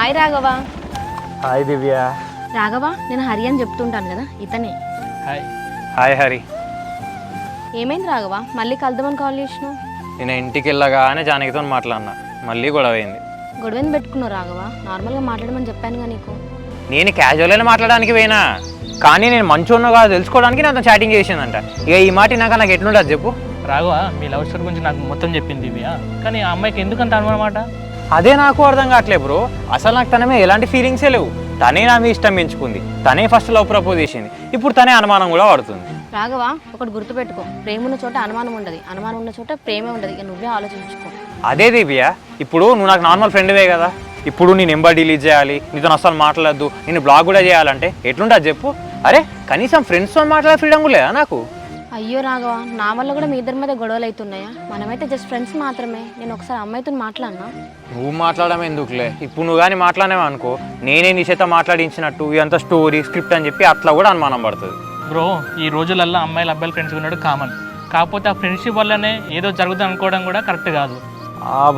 Hi Raghava. Hi దివ్య. రాఘవ, నేను హరి అని చెప్తుంటాను కదా, ఇతనే. హాయ్. హాయ్ హరి. ఏమైంది రాఘవ, మళ్ళీ కలుద్దామని కాల్ చేసినావు? నేను ఇంటికి వెళ్ళగానే జానకితో మాట్లాడినా, మళ్ళీ గొడవ అయింది. గొడవని పెట్టుకున్నావు రాఘవ, నార్మల్గా మాట్లాడమని చెప్పానుగా నీకు. నేను క్యాజువల్గానే మాట్లాడడానికి పోయినా, కానీ నేను మంచోన్నో కాదు తెలుసుకోవడానికి నాతో చాటింగ్ చేసిందంట. ఇక ఈ మాట నాకు ఎట్లుండదు చెప్పు. రాఘవ, మీ లవ్ స్టోరీ గురించి నాకు మొత్తం చెప్పింది దివ్య, కానీ ఆ అమ్మాయికి ఎందుకంత అనుమానమాట? అదే నాకు అర్థం కావట్లేదు బ్రో. అసలు నాకు తన మీద ఎలాంటి ఫీలింగ్సే లేవు. తనే నా మీద ఇష్టం పెంచుకుంది, తనే ఫస్ట్ లవ్ ప్రపోజ్ చేసింది, ఇప్పుడు తనే అనుమానం కూడా పడుతుంది. రాఘవ, ఒకటి గుర్తుపెట్టుకో, ప్రేమ ఉన్న చోట అనుమానం ఉండదు, అనుమానం ఉన్న చోట ప్రేమే ఉండదు. ఇక నువ్వే ఆలోచించుకో. అదే దివ్య, ఇప్పుడు నువ్వు నాకు నార్మల్ ఫ్రెండ్వే కదా, ఇప్పుడు నీ నెంబర్ డిలీట్ చేయాలి, నీతో అసలు మాట్లాడద్దు, నేను బ్లాక్ కూడా చేయాలంటే ఎట్లుంటుంది చెప్పు? అరే కనీసం ఫ్రెండ్స్తో మాట్లాడే ఫ్రీడమ్ కూడా లేదా నాకు? అయ్యో రాఘవ, నా వల్ల కూడా మీ ఇద్దరి మీద గొడవలు అవుతున్నాయా? మనమైతే జస్ట్ ఫ్రెండ్స్ మాత్రమే. నేను ఒకసారి అమ్మాయితో మాట్లాడినా. నువ్వు మాట్లాడడం ఎందుకులే, ఇప్పుడు నువ్వు కానీ మాట్లాడేవా అనుకో, నేనే నీ చేత మాట్లాడించినట్టు ఇదంతా స్టోరీ స్క్రిప్ట్ అని చెప్పి అట్లా కూడా అనుమానం పడుతుంది. బ్రో, ఈ రోజులల్లో అమ్మాయిలు అబ్బాయిలు ఫ్రెండ్స్ ఉన్నాడు కామన్, కాకపోతే ఆ ఫ్రెండ్షిప్ వల్లనే ఏదో జరుగుతుంది అనుకోవడం కూడా కరెక్ట్ కాదు.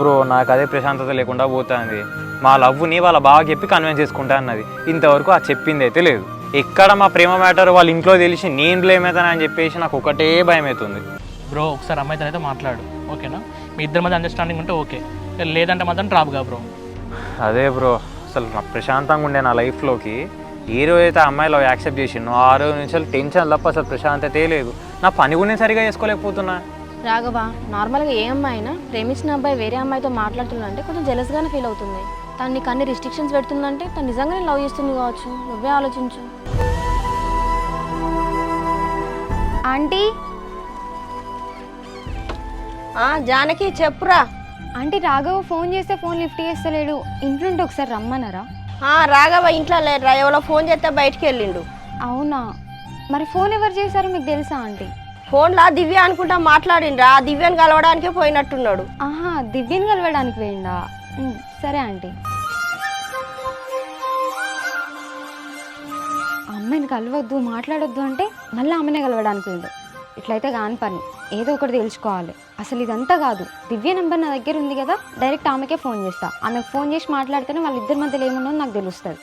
బ్రో, నాకు అదే ప్రశాంతత లేకుండా పోతుంది. మా లవ్ని వాళ్ళ బాగా చెప్పి కన్విన్స్ చేసుకుంటా అన్నది, ఇంతవరకు ఆ చెప్పింది అయితే లేదు. ఎక్కడ మా ప్రేమ మ్యాటర్ వాళ్ళ ఇంట్లో తెలిసి నేను బ్లేమ్ అవుతానని చెప్పేసి నాకు ఒకటే భయం అవుతుంది. బ్రో, ఒకసారి అమ్మాయితో అయితే మాట్లాడు, ఓకేనా? మీ ఇద్దరి మధ్య అండర్స్టాండింగ్ ఉంటే ఓకే, లేదంటే మాత్రం డ్రాప్గా బ్రో. అదే బ్రో, అసలు నా ప్రశాంతంగా ఉండే నా లైఫ్లోకి ఏ రోజైతే అమ్మాయిలో యాక్సెప్ట్ చేసిండో ఆ రోజు నుంచి టెన్షన్ తప్ప అసలు ప్రశాంతతే లేదు. నా పని కూడా నేను సరిగా చేసుకోలేకపోతున్నా. రాఘవ, నార్మల్గా ఏ అమ్మాయి అయినా ప్రేమించిన అబ్బాయి వేరే అమ్మాయితో మాట్లాడుతుందంటే కొంచెం జెలస్గానే ఫీల్ అవుతుంది. తను నీకు అన్ని రిస్ట్రిక్షన్స్ పెడుతుందంటే తను నిజంగానే లవ్ చేస్తుంది కావచ్చు. నువ్వే ఆలోచించు. ఆంటీ, జానకి చెప్పురా. ఆంటీ, రాఘవ ఫోన్ చేస్తే ఫోన్ లిఫ్ట్ చేస్తలేడు, ఇంట్లో ఉంటే ఒకసారి రమ్మన్నారా? రాఘవ ఇంట్లో లేదురా, ఎవరో ఫోన్ చేస్తే బయటికి వెళ్ళిండు. అవునా, మరి ఫోన్ ఎవరు చేశారో మీకు తెలుసా ఆంటీ? ఫోన్లా దివ్య అనుకుంటా మాట్లాడిండ్రా, దివ్యని కలవడానికే పోయినట్టున్నాడు. ఆహా, దివ్యని కలవడానికి పోయిందా? సరే ఆంటీ. అమ్మాయిని కలవద్దు మాట్లాడొద్దు అంటే మళ్ళీ ఆమెనే కలవడానికి పోయిండు. ఇట్లయితే కాని పని, ఏదో ఒకటి తెలుసుకోవాలి. అసలు ఇదంతా కాదు, దివ్య నెంబర్ నా దగ్గర ఉంది కదా, డైరెక్ట్ ఆమెకే ఫోన్ చేస్తా. ఆమెకు ఫోన్ చేసి మాట్లాడితేనే వాళ్ళిద్దరి మధ్యలో ఏమున్నదో నాకు తెలుస్తుంది.